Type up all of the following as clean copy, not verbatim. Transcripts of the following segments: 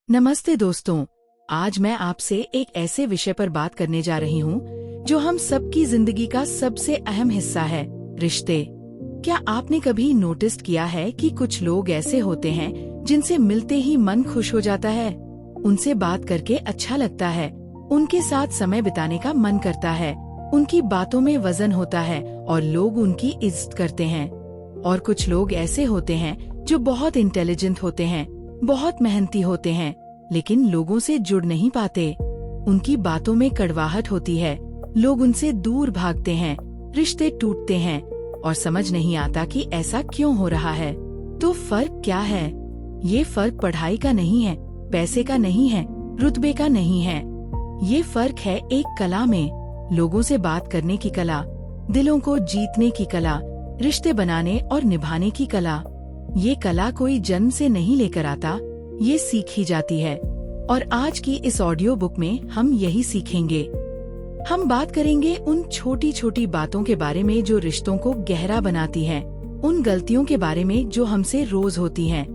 नमस्ते दोस्तों, आज मैं आपसे एक ऐसे विषय पर बात करने जा रही हूँ जो हम सबकी जिंदगी का सबसे अहम हिस्सा है, रिश्ते। क्या आपने कभी नोटिस किया है कि कुछ लोग ऐसे होते हैं जिनसे मिलते ही मन खुश हो जाता है, उनसे बात करके अच्छा लगता है, उनके साथ समय बिताने का मन करता है, उनकी बातों में वजन होता है और लोग उनकी इज्जत करते हैं। और कुछ लोग ऐसे होते हैं जो बहुत इंटेलिजेंट होते हैं, बहुत मेहनती होते हैं, लेकिन लोगों से जुड़ नहीं पाते। उनकी बातों में कड़वाहट होती है, लोग उनसे दूर भागते हैं, रिश्ते टूटते हैं और समझ नहीं आता कि ऐसा क्यों हो रहा है। तो फर्क क्या है? ये फर्क पढ़ाई का नहीं है, पैसे का नहीं है, रुतबे का नहीं है। ये फर्क है एक कला में, लोगों से बात करने की कला, दिलों को जीतने की कला, रिश्ते बनाने और निभाने की कला। ये कला कोई जन्म से नहीं लेकर आता, ये सीखी जाती है। और आज की इस ऑडियो बुक में हम यही सीखेंगे। हम बात करेंगे उन छोटी छोटी बातों के बारे में जो रिश्तों को गहरा बनाती हैं, उन गलतियों के बारे में जो हमसे रोज होती हैं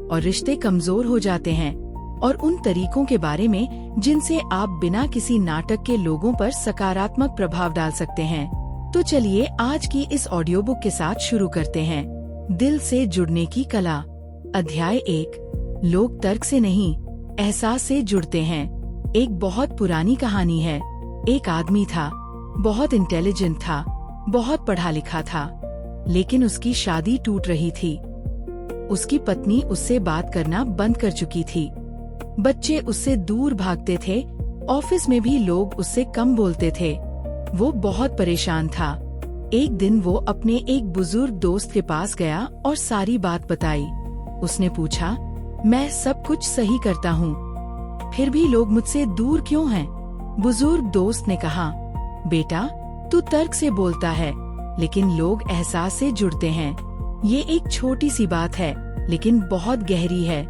और रिश्ते कमजोर हो जाते हैं, और उन तरीकों के बारे में जिनसे आप बिना किसी नाटक के लोगों पर सकारात्मक प्रभाव डाल सकते हैं। तो चलिए आज की इस ऑडियो बुक के साथ शुरू करते हैं। दिल से जुड़ने की कला। अध्याय 1। लोग तर्क से नहीं, एहसास से जुड़ते हैं। एक बहुत पुरानी कहानी है। एक आदमी था, बहुत इंटेलिजेंट था, बहुत पढ़ा लिखा था, लेकिन उसकी शादी टूट रही थी। उसकी पत्नी उससे बात करना बंद कर चुकी थी। बच्चे उससे दूर भागते थे, ऑफिस में भी लोग उससे कम बोलते थे। वो बहुत परेशान था। एक दिन वो अपने एक बुजुर्ग दोस्त के पास गया और सारी बात बताई। उसने पूछा, मैं सब कुछ सही करता हूँ, फिर भी लोग मुझसे दूर क्यों हैं? बुजुर्ग दोस्त ने कहा, बेटा, तू तर्क से बोलता है, लेकिन लोग एहसास से जुड़ते हैं। ये एक छोटी सी बात है, लेकिन बहुत गहरी है।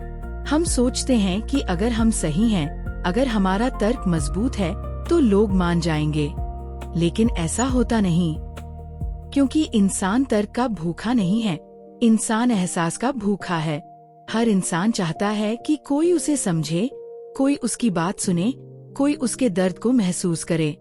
हम सोचते हैं कि अगर हम सही हैं, अगर हमारा तर्क मजबूत है, तो लोग मान जाएंगे, लेकिन ऐसा होता नहीं। क्योंकि इंसान तर्क का भूखा नहीं है, इंसान एहसास का भूखा है। हर इंसान चाहता है कि कोई उसे समझे, कोई उसकी बात सुने, कोई उसके दर्द को महसूस करे।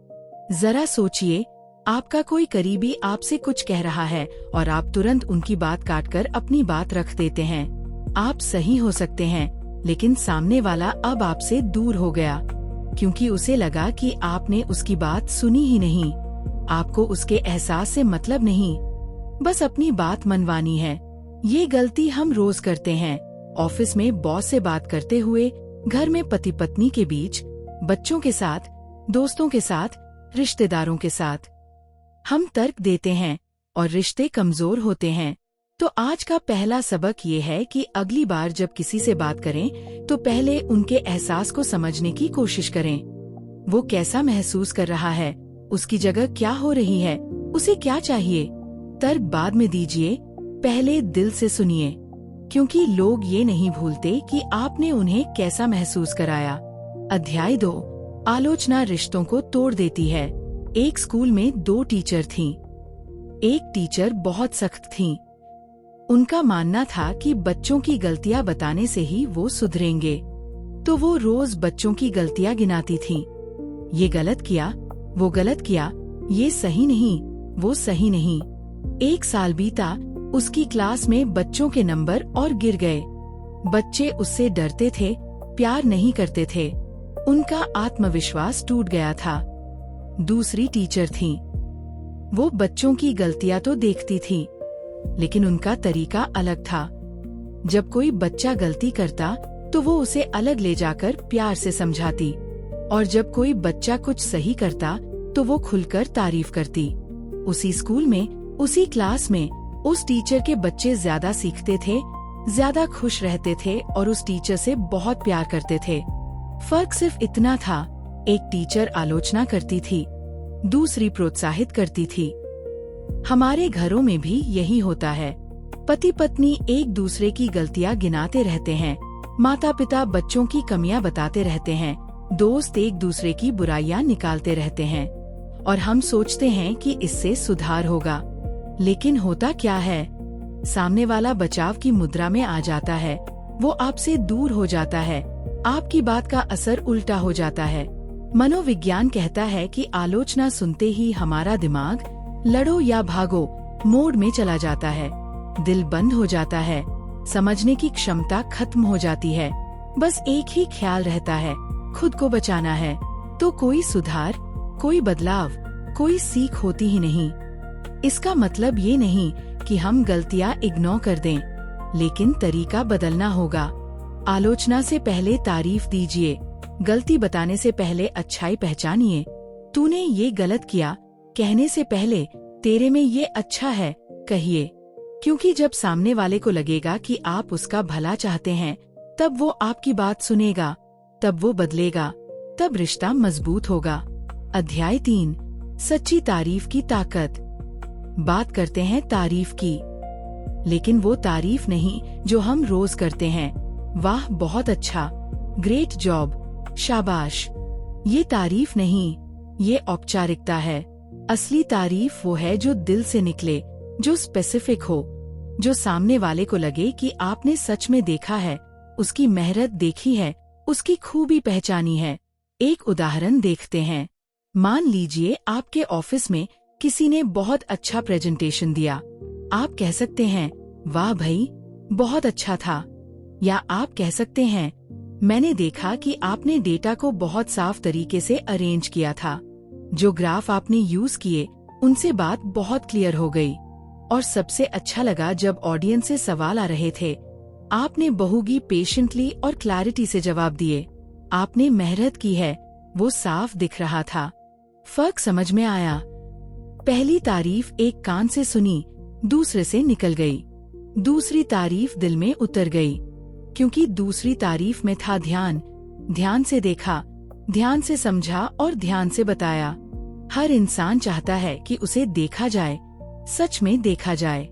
जरा सोचिए, आपका कोई करीबी आपसे कुछ कह रहा है और आप तुरंत उनकी बात काटकर अपनी बात रख देते हैं। आप सही हो सकते हैं, लेकिन सामने वाला अब आपसे दूर हो गया, क्योंकि उसे लगा कि आपने उसकी बात सुनी ही नहीं। आपको उसके एहसास से मतलब नहीं, बस अपनी बात मनवानी है। ये गलती हम रोज करते हैं। ऑफिस में बॉस से बात करते हुए, घर में पति पत्नी के बीच, बच्चों के साथ, दोस्तों के साथ, रिश्तेदारों के साथ। हम तर्क देते हैं और रिश्ते कमजोर होते हैं। तो आज का पहला सबक ये है कि अगली बार जब किसी से बात करें तो पहले उनके एहसास को समझने की कोशिश करें। वो कैसा महसूस कर रहा है, उसकी जगह क्या हो रही है, उसे क्या चाहिए। तर्क बाद में दीजिए, पहले दिल से सुनिए, क्योंकि लोग ये नहीं भूलते कि आपने उन्हें कैसा महसूस कराया। अध्याय 2। आलोचना रिश्तों को तोड़ देती है। एक स्कूल में 2 टीचर थीं। एक टीचर बहुत सख्त थीं। उनका मानना था कि बच्चों की गलतियां बताने से ही वो सुधरेंगे, तो वो रोज बच्चों की गलतियां गिनाती थीं। ये गलत किया, वो गलत किया, ये सही नहीं, वो सही नहीं। 1 साल बीता, उसकी क्लास में बच्चों के नंबर और गिर गए। बच्चे उससे डरते थे, प्यार नहीं करते थे, उनका आत्मविश्वास टूट गया था। दूसरी टीचर थीं। वो बच्चों की गलतियां तो देखती थी, लेकिन उनका तरीका अलग था। जब कोई बच्चा गलती करता तो वो उसे अलग ले जाकर प्यार से समझाती, और जब कोई बच्चा कुछ सही करता तो वो खुलकर तारीफ करती। उसी स्कूल में, उसी क्लास में, उस टीचर के बच्चे ज्यादा सीखते थे, ज्यादा खुश रहते थे और उस टीचर से बहुत प्यार करते थे। फर्क सिर्फ इतना था, एक टीचर आलोचना करती थी, दूसरी प्रोत्साहित करती थी। हमारे घरों में भी यही होता है। पति पत्नी एक दूसरे की गलतियां गिनाते रहते हैं, माता पिता बच्चों की कमियां बताते रहते हैं, दोस्त एक दूसरे की बुराइयां निकालते रहते हैं, और हम सोचते हैं कि इससे सुधार होगा। लेकिन होता क्या है? सामने वाला बचाव की मुद्रा में आ जाता है, वो आपसे दूर हो जाता है, आपकी बात का असर उल्टा हो जाता है। मनोविज्ञान कहता है कि आलोचना सुनते ही हमारा दिमाग लड़ो या भागो मोड में चला जाता है। दिल बंद हो जाता है, समझने की क्षमता खत्म हो जाती है। बस एक ही ख्याल रहता है, खुद को बचाना है। तो कोई सुधार, कोई बदलाव, कोई सीख होती ही नहीं। इसका मतलब ये नहीं कि हम गलतियां इग्नोर कर दें, लेकिन तरीका बदलना होगा। आलोचना से पहले तारीफ दीजिए, गलती बताने से पहले अच्छाई पहचानिए। तूने ये गलत किया कहने से पहले तेरे में ये अच्छा है कहिए, क्योंकि जब सामने वाले को लगेगा कि आप उसका भला चाहते हैं, तब वो आपकी बात सुनेगा, तब वो बदलेगा, तब रिश्ता मजबूत होगा। अध्याय 3, सच्ची तारीफ की ताकत। बात करते हैं तारीफ की, लेकिन वो तारीफ नहीं जो हम रोज करते हैं। वाह बहुत अच्छा, ग्रेट जॉब, शाबाश। ये तारीफ नहीं, ये औपचारिकता है। असली तारीफ वो है जो दिल से निकले, जो स्पेसिफिक हो, जो सामने वाले को लगे कि आपने सच में देखा है, उसकी मेहनत देखी है, उसकी खूबी पहचानी है। एक उदाहरण देखते हैं। मान लीजिए आपके ऑफिस में किसी ने बहुत अच्छा प्रेजेंटेशन दिया। आप कह सकते हैं, वाह भाई, बहुत अच्छा था। या आप कह सकते हैं, मैंने देखा कि आपने डेटा को बहुत साफ तरीके से अरेंज किया था। जो ग्राफ आपने यूज किए, उनसे बात बहुत क्लियर हो गई। और सबसे अच्छा लगा जब ऑडियंस से सवाल आ रहे थे, आपने बहुगी पेशेंटली और क्लैरिटी से जवाब दिए। आपने मेहनत की है, वो साफ दिख रहा था। फर्क समझ में आया। पहली तारीफ एक कान से सुनी, दूसरे से निकल गई। दूसरी तारीफ दिल में उतर गई, क्योंकि दूसरी तारीफ में था ध्यान। ध्यान से देखा, ध्यान से समझा और ध्यान से बताया। हर इंसान चाहता है कि उसे देखा जाए, सच में देखा जाए।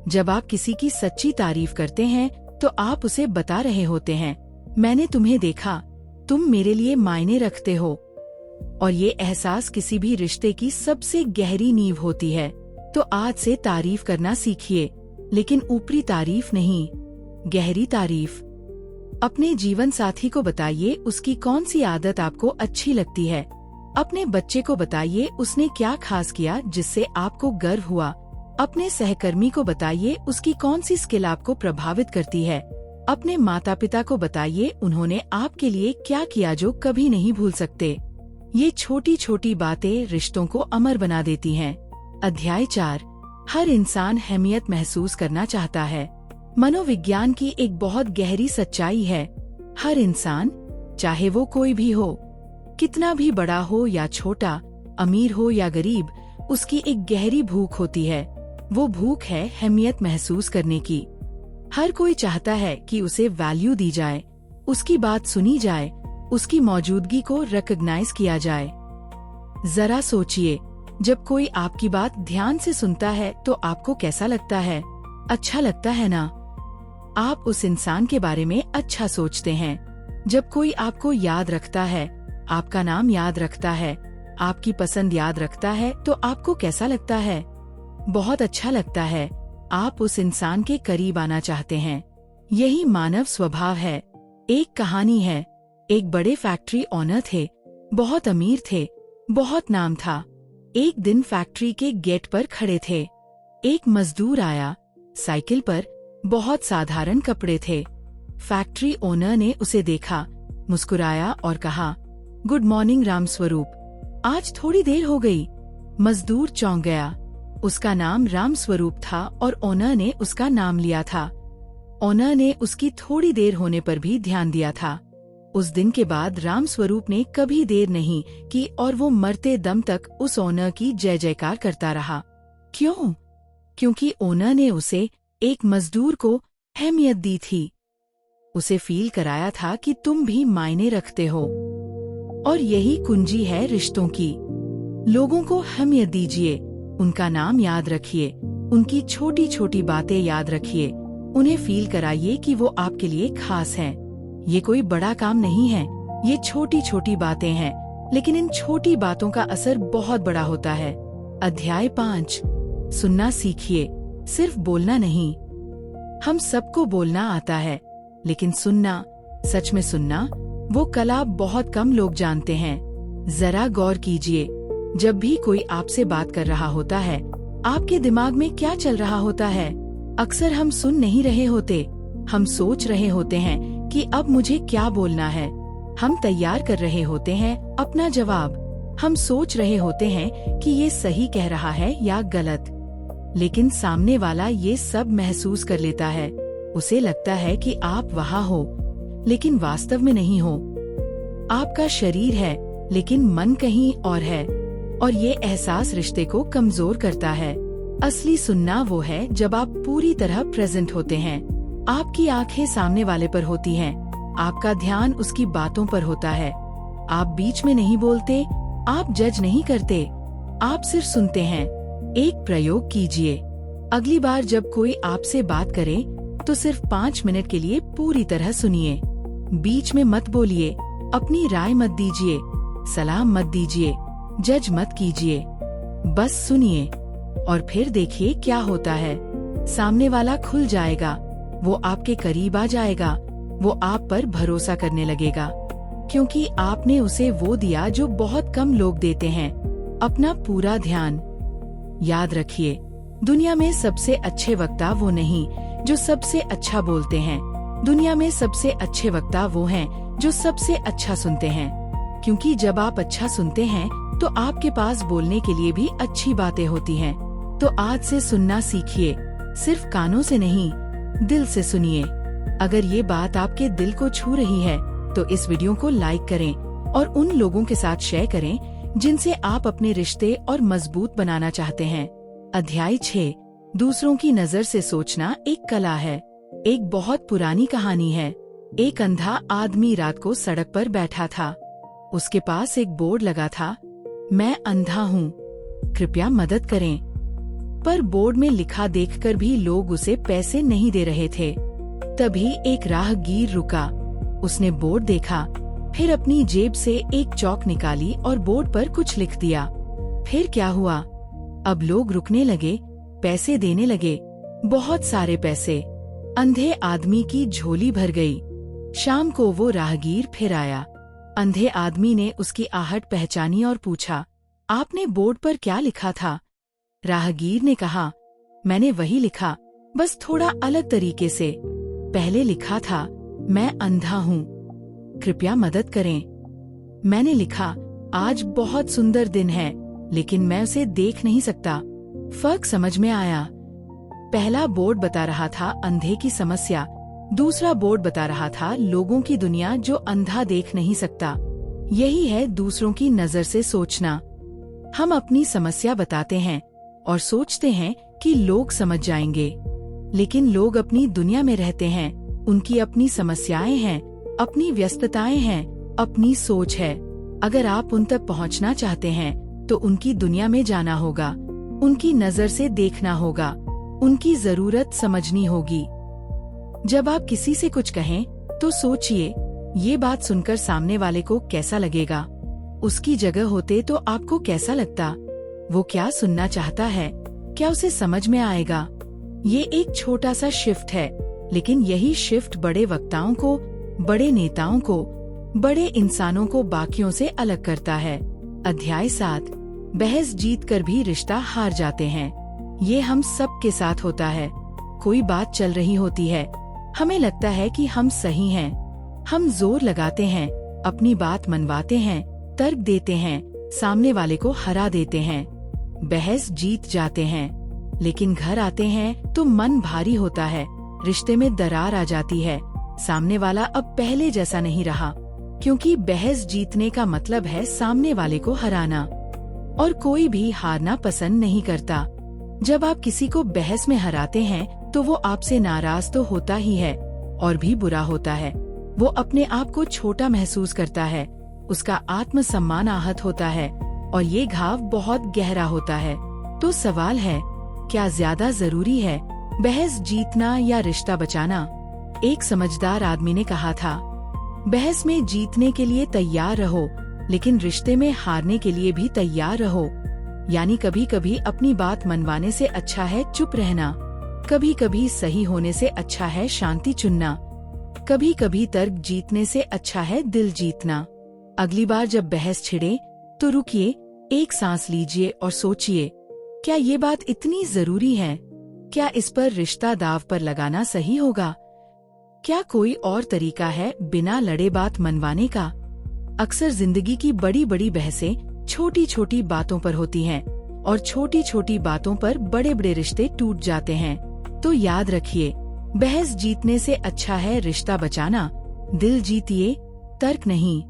जब आप किसी की सच्ची तारीफ करते हैं तो आप उसे बता रहे होते हैं, मैंने तुम्हें देखा, तुम मेरे लिए मायने रखते हो। और ये एहसास किसी भी रिश्ते की सबसे गहरी नींव होती है। तो आज से तारीफ करना सीखिए, लेकिन ऊपरी तारीफ नहीं, गहरी तारीफ। अपने जीवन साथी को बताइए उसकी कौन सी आदत आपको अच्छी लगती है। अपने बच्चे को बताइए उसने क्या खास किया जिससे आपको गर्व हुआ। अपने सहकर्मी को बताइए उसकी कौन सी स्किल आपको प्रभावित करती है। अपने माता पिता को बताइए उन्होंने आपके लिए क्या किया जो कभी नहीं भूल सकते। ये छोटी छोटी बातें रिश्तों को अमर बना देती हैं। अध्याय 4, हर इंसान अहमियत महसूस करना चाहता है। मनोविज्ञान की एक बहुत गहरी सच्चाई है। हर इंसान, चाहे वो कोई भी हो, कितना भी बड़ा हो या छोटा, अमीर हो या गरीब, उसकी एक गहरी भूख होती है। वो भूख है अहमियत महसूस करने की। हर कोई चाहता है कि उसे वैल्यू दी जाए, उसकी बात सुनी जाए, उसकी मौजूदगी को रिकॉग्नाइज किया जाए। जरा सोचिए, जब कोई आपकी बात ध्यान से सुनता है तो आपको कैसा लगता है? अच्छा लगता है ना? आप उस इंसान के बारे में अच्छा सोचते हैं। जब कोई आपको याद रखता है, आपका नाम याद रखता है, आपकी पसंद याद रखता है, तो आपको कैसा लगता है? बहुत अच्छा लगता है। आप उस इंसान के करीब आना चाहते हैं। यही मानव स्वभाव है। एक कहानी है। एक बड़े फैक्ट्री ओनर थे, बहुत अमीर थे, बहुत नाम था। एक दिन फैक्ट्री के गेट पर खड़े थे। एक मजदूर आया, साइकिल पर, बहुत साधारण कपड़े थे। फैक्ट्री ओनर ने उसे देखा, मुस्कुराया और कहा, गुड मॉर्निंग रामस्वरूप, आज थोड़ी देर हो गई। मजदूर चौंक गया। उसका नाम रामस्वरूप था और ओनर ने उसका नाम लिया था। ओनर ने उसकी थोड़ी देर होने पर भी ध्यान दिया था। उस दिन के बाद रामस्वरूप ने कभी देर नहीं की और वो मरते दम तक उस ओनर की जय जयकार करता रहा। क्यों? क्योंकि ओनर ने उसे, एक मजदूर को, अहमियत दी थी। उसे फील कराया था कि तुम भी मायने रखते हो। और यही कुंजी है रिश्तों की। लोगों को अहमियत दीजिए, उनका नाम याद रखिए, उनकी छोटी छोटी बातें याद रखिए, उन्हें फील कराइए कि वो आपके लिए खास हैं। ये कोई बड़ा काम नहीं है, ये छोटी छोटी बातें हैं, लेकिन इन छोटी बातों का असर बहुत बड़ा होता है। अध्याय 5, सुनना सीखिए, सिर्फ बोलना नहीं। हम सबको बोलना आता है, लेकिन सुनना, सच में सुनना वो कला बहुत कम लोग जानते हैं। जरा गौर कीजिए, जब भी कोई आपसे बात कर रहा होता है, आपके दिमाग में क्या चल रहा होता है? अक्सर हम सुन नहीं रहे होते, हम सोच रहे होते हैं कि अब मुझे क्या बोलना है। हम तैयार कर रहे होते हैं अपना जवाब। हम सोच रहे होते हैं कि ये सही कह रहा है या गलत। लेकिन सामने वाला ये सब महसूस कर लेता है। उसे लगता है कि आप वहाँ हो, लेकिन वास्तव में नहीं हो। आपका शरीर है, लेकिन मन कहीं और है, और ये एहसास रिश्ते को कमजोर करता है। असली सुनना वो है जब आप पूरी तरह प्रेजेंट होते हैं। आपकी आंखें सामने वाले पर होती हैं, आपका ध्यान उसकी बातों पर होता है। आप बीच में नहीं बोलते, आप जज नहीं करते, आप सिर्फ सुनते हैं। एक प्रयोग कीजिए। अगली बार जब कोई आपसे बात करे तो सिर्फ 5 मिनट के लिए पूरी तरह सुनिए। बीच में मत बोलिए, अपनी राय मत दीजिए, सलाह मत दीजिए, जज मत कीजिए। बस सुनिए और फिर देखिए क्या होता है। सामने वाला खुल जाएगा, वो आपके करीब आ जाएगा, वो आप पर भरोसा करने लगेगा, क्योंकि आपने उसे वो दिया जो बहुत कम लोग देते हैं, अपना पूरा ध्यान। याद रखिए, दुनिया में सबसे अच्छे वक्ता वो नहीं जो सबसे अच्छा बोलते हैं। दुनिया में सबसे अच्छे वक्ता वो हैं जो सबसे अच्छा सुनते हैं, क्योंकि जब आप अच्छा सुनते हैं तो आपके पास बोलने के लिए भी अच्छी बातें होती हैं। तो आज से सुनना सीखिए, सिर्फ कानों से नहीं, दिल से सुनिए। अगर ये बात आपके दिल को छू रही है तो इस वीडियो को लाइक करें और उन लोगों के साथ शेयर करें जिनसे आप अपने रिश्ते और मजबूत बनाना चाहते हैं। अध्याय 6, दूसरों की नजर से सोचना एक कला है। एक बहुत पुरानी कहानी है। एक अंधा आदमी रात को सड़क पर बैठा था। उसके पास एक बोर्ड लगा था, मैं अंधा हूँ, कृपया मदद करें। पर बोर्ड में लिखा देखकर भी लोग उसे पैसे नहीं दे रहे थे। तभी एक राहगीर रुका। उसने बोर्ड देखा, फिर अपनी जेब से एक चौक निकाली और बोर्ड पर कुछ लिख दिया। फिर क्या हुआ? अब लोग रुकने लगे, पैसे देने लगे, बहुत सारे पैसे। अंधे आदमी की झोली भर गई। शाम को वो राहगीर फिर आया। अंधे आदमी ने उसकी आहट पहचानी और पूछा, आपने बोर्ड पर क्या लिखा था? राहगीर ने कहा, मैंने वही लिखा, बस थोड़ा अलग तरीके से। पहले लिखा था, मैं अंधा हूँ, कृपया मदद करें। मैंने लिखा, आज बहुत सुंदर दिन है, लेकिन मैं उसे देख नहीं सकता। फर्क समझ में आया। पहला बोर्ड बता रहा था अंधे की समस्या, दूसरा बोर्ड बता रहा था लोगों की दुनिया जो अंधा देख नहीं सकता। यही है दूसरों की नजर से सोचना। हम अपनी समस्या बताते हैं और सोचते हैं कि लोग समझ जाएंगे, लेकिन लोग अपनी दुनिया में रहते हैं। उनकी अपनी समस्याएं हैं, अपनी व्यस्तताएं हैं, अपनी सोच है। अगर आप उन तक पहुंचना चाहते हैं तो उनकी दुनिया में जाना होगा, उनकी नजर से देखना होगा, उनकी जरूरत समझनी होगी। जब आप किसी से कुछ कहें तो सोचिए, ये बात सुनकर सामने वाले को कैसा लगेगा? उसकी जगह होते तो आपको कैसा लगता? वो क्या सुनना चाहता है? क्या उसे समझ में आएगा? ये एक छोटा सा शिफ्ट है, लेकिन यही शिफ्ट बड़े वक्ताओं को, बड़े नेताओं को, बड़े इंसानों को बाकियों से अलग करता है। अध्याय 7, बहस जीत कर भी रिश्ता हार जाते हैं। ये हम सब के साथ होता है। कोई बात चल रही होती है, हमें लगता है कि हम सही हैं। हम जोर लगाते हैं, अपनी बात मनवाते हैं, तर्क देते हैं, सामने वाले को हरा देते हैं, बहस जीत जाते हैं। लेकिन घर आते हैं तो मन भारी होता है, रिश्ते में दरार आ जाती है। सामने वाला अब पहले जैसा नहीं रहा, क्योंकि बहस जीतने का मतलब है सामने वाले को हराना, और कोई भी हारना पसंद नहीं करता। जब आप किसी को बहस में हराते हैं तो वो आपसे नाराज तो होता ही है, और भी बुरा होता है। वो अपने आप को छोटा महसूस करता है, उसका आत्मसम्मान आहत होता है, और ये घाव बहुत गहरा होता है। तो सवाल है, क्या ज्यादा जरूरी है, बहस जीतना या रिश्ता बचाना? एक समझदार आदमी ने कहा था, बहस में जीतने के लिए तैयार रहो, लेकिन रिश्ते में हारने के लिए भी तैयार रहो। यानी कभी कभी अपनी बात मनवाने से अच्छा है चुप रहना, कभी कभी सही होने से अच्छा है शांति चुनना। कभी कभी तर्क जीतने से अच्छा है दिल जीतना। अगली बार जब बहस छिड़े तो रुकिए, एक सांस लीजिए और सोचिए, क्या ये बात इतनी जरूरी है? क्या इस पर रिश्ता दाव पर लगाना सही होगा? क्या कोई और तरीका है बिना लड़े बात मनवाने का? अक्सर जिंदगी की बड़ी बड़ी बहसें छोटी छोटी बातों पर होती हैं और छोटी छोटी बातों पर बड़े बड़े रिश्ते टूट जाते हैं। तो याद रखिए, बहस जीतने से अच्छा है रिश्ता बचाना। दिल जीतिए, तर्क नहीं।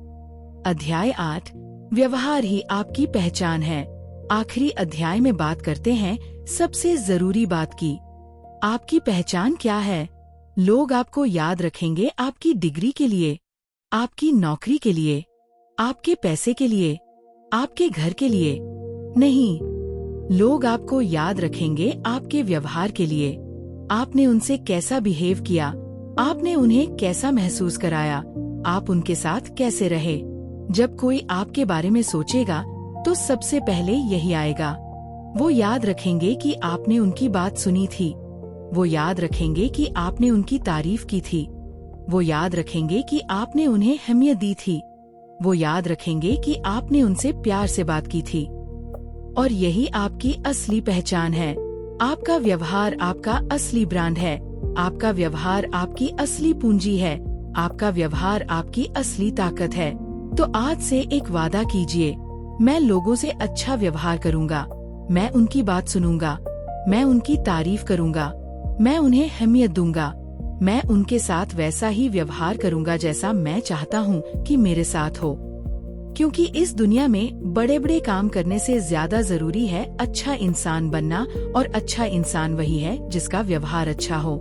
अध्याय 8, व्यवहार ही आपकी पहचान है। आखिरी अध्याय में बात करते हैं सबसे जरूरी बात की। आपकी पहचान क्या है? लोग आपको याद रखेंगे आपकी डिग्री के लिए, आपकी नौकरी के लिए, आपके पैसे के लिए, आपके घर के लिए नहीं। लोग आपको याद रखेंगे आपके व्यवहार के लिए। आपने उनसे कैसा बिहेव किया, आपने उन्हें कैसा महसूस कराया, आप उनके साथ कैसे रहे। जब कोई आपके बारे में सोचेगा तो सबसे पहले यही आएगा। वो याद रखेंगे कि आपने उनकी बात सुनी थी। वो याद रखेंगे कि आपने उनकी तारीफ की थी। वो याद रखेंगे कि आपने उन्हें अहमियत दी थी। वो याद रखेंगे कि आपने उनसे प्यार से बात की थी। और यही आपकी असली पहचान है। आपका व्यवहार आपका असली ब्रांड है। आपका व्यवहार आपकी असली पूंजी है। आपका व्यवहार आपकी असली ताकत है। तो आज से एक वादा कीजिए, मैं लोगों से अच्छा व्यवहार करूंगा। मैं उनकी बात सुनूंगा। मैं उनकी तारीफ करूंगा। मैं उन्हें अहमियत दूंगा। मैं उनके साथ वैसा ही व्यवहार करूंगा जैसा मैं चाहता हूँ कि मेरे साथ हो। क्योंकि इस दुनिया में बड़े बड़े काम करने से ज्यादा जरूरी है अच्छा इंसान बनना, और अच्छा इंसान वही है जिसका व्यवहार अच्छा हो।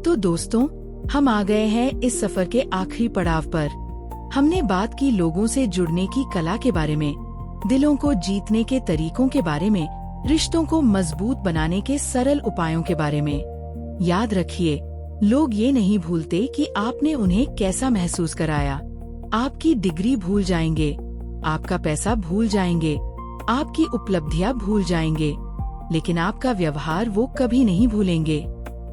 तो दोस्तों, हम आ गए हैं इस सफर के आखिरी पड़ाव पर। हमने बात की लोगों से जुड़ने की कला के बारे में, दिलों को जीतने के तरीकों के बारे में, रिश्तों को मजबूत बनाने के सरल उपायों के बारे में। याद रखिए, लोग ये नहीं भूलते कि आपने उन्हें कैसा महसूस कराया। आपकी डिग्री भूल जाएंगे, आपका पैसा भूल जाएंगे, आपकी उपलब्धियां भूल जाएंगे, लेकिन आपका व्यवहार वो कभी नहीं भूलेंगे।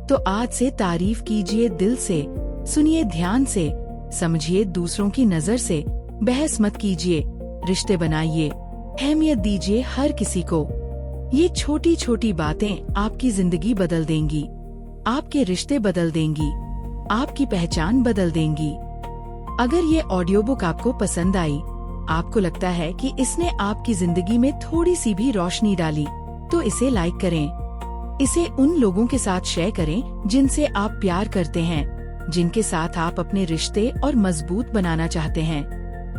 तो आज से तारीफ कीजिए दिल से, सुनिए ध्यान से, समझिए दूसरों की नजर से, बहस मत कीजिए, रिश्ते बनाइए, अहमियत दीजिए हर किसी को। ये छोटी छोटी बातें आपकी जिंदगी बदल देंगी, आपके रिश्ते बदल देंगी, आपकी पहचान बदल देंगी। अगर ये ऑडियो बुक आपको पसंद आई, आपको लगता है कि इसने आपकी जिंदगी में थोड़ी सी भी रोशनी डाली, तो इसे लाइक करें। इसे उन लोगों के साथ शेयर करें जिनसे आप प्यार करते हैं, जिनके साथ आप अपने रिश्ते और मजबूत बनाना चाहते हैं।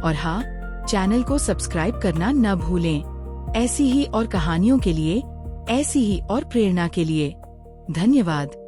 और हाँ, चैनल को सब्सक्राइब करना न भूलें। ऐसी ही और कहानियों के लिए, ऐसी ही और प्रेरणा के लिए। धन्यवाद।